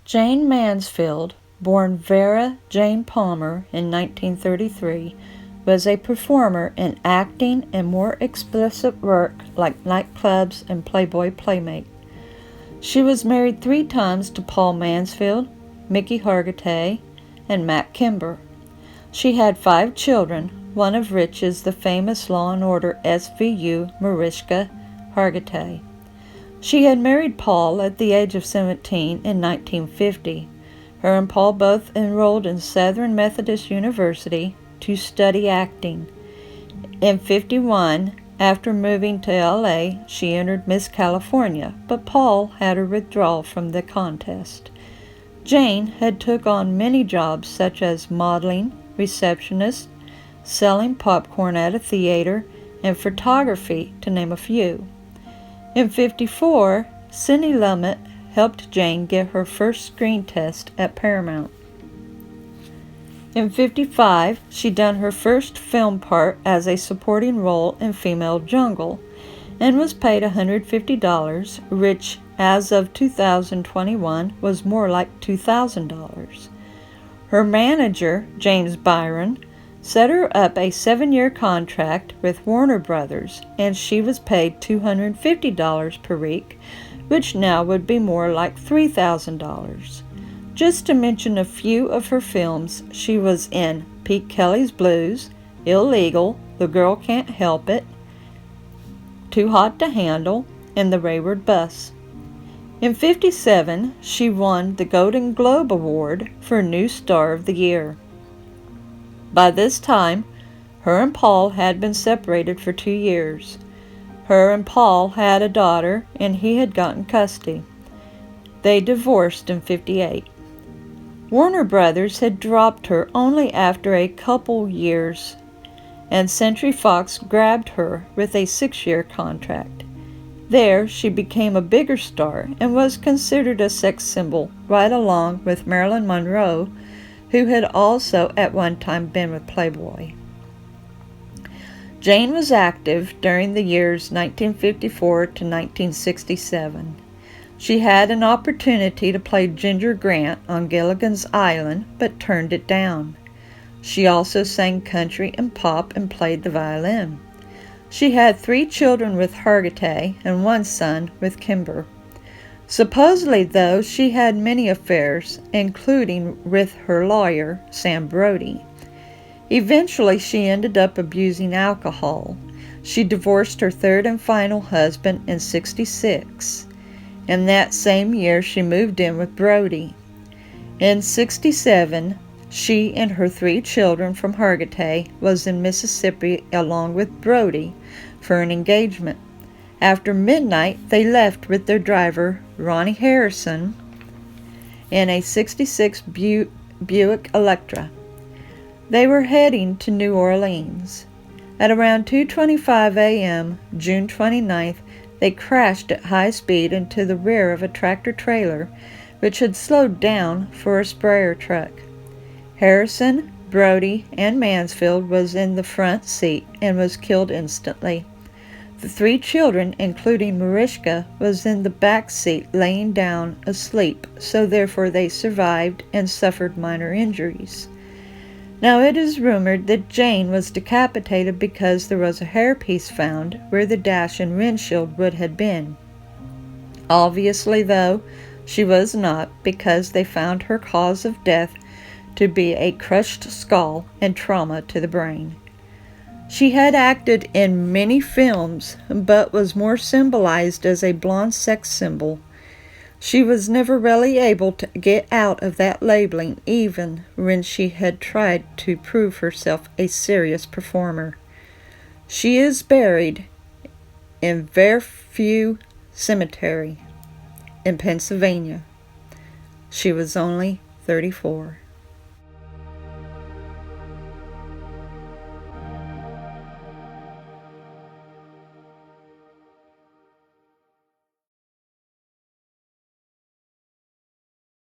Jayne Mansfield, born Vera Jane Palmer in 1933, was a performer in acting and more explicit work like nightclubs and Playboy Playmate. She was married 3 times to Paul Mansfield, Mickey Hargitay, and Matt Kimber. She had 5 children, one of which is the famous Law and Order SVU Mariska Hargitay. She had married Paul at the age of 17 in 1950. Her and Paul both enrolled in Southern Methodist University to study acting. In 1951, after moving to LA, she entered Miss California, but Paul had her withdraw from the contest. Jayne had took on many jobs such as modeling, receptionist, selling popcorn at a theater, and photography, to name a few. In 1954, Sidney Lumet helped Jayne get her first screen test at Paramount. In 1955, she done her first film part as a supporting role in Female Jungle and was paid $150, which, as of 2021, was more like $2,000. Her manager, James Byron, set her up a 7-year contract with Warner Brothers, and she was paid $250 per week, which now would be more like $3,000. Just to mention a few of her films, she was in Pete Kelly's Blues, Illegal, The Girl Can't Help It, Too Hot to Handle, and The Wayward Bus. In 1957, she won the Golden Globe Award for New Star of the Year. By this time, her and Paul had been separated for 2 years. Her and Paul had a daughter, and he had gotten custody. They divorced in 1958. Warner Brothers had dropped her only after a couple years, and Century Fox grabbed her with a 6-year contract. There, she became a bigger star and was considered a sex symbol, right along with Marilyn Monroe, who had also at one time been with Playboy. Jayne was active during the years 1954 to 1967. She had an opportunity to play Ginger Grant on Gilligan's Island, but turned it down. She also sang country and pop and played the violin. She had 3 children with Hargitay and 1 son with Kimber. Supposedly, though, she had many affairs, including with her lawyer, Sam Brody. Eventually, she ended up abusing alcohol. She divorced her 3rd and final husband in 1966. In that same year, she moved in with Brody. In 1967, she and her 3 children from Hargitay was in Mississippi along with Brody for an engagement. After midnight, they left with their driver, Ronnie Harrison, in a 1966 Buick Electra. They were heading to New Orleans. At around 2:25 a.m., June 29th, they crashed at high speed into the rear of a tractor-trailer, which had slowed down for a sprayer truck. Harrison, Brody, and Mansfield was in the front seat and was killed instantly. The 3 children, including Mariska, was in the back seat laying down asleep, so therefore they survived and suffered minor injuries. Now it is rumored that Jayne was decapitated because there was a hairpiece found where the dash and windshield would have been. Obviously, though, she was not, because they found her cause of death to be a crushed skull and trauma to the brain. She had acted in many films, but was more symbolized as a blonde sex symbol. She was never really able to get out of that labeling, even when she had tried to prove herself a serious performer. She is buried in Fairview Cemetery in Pennsylvania. She was only 34.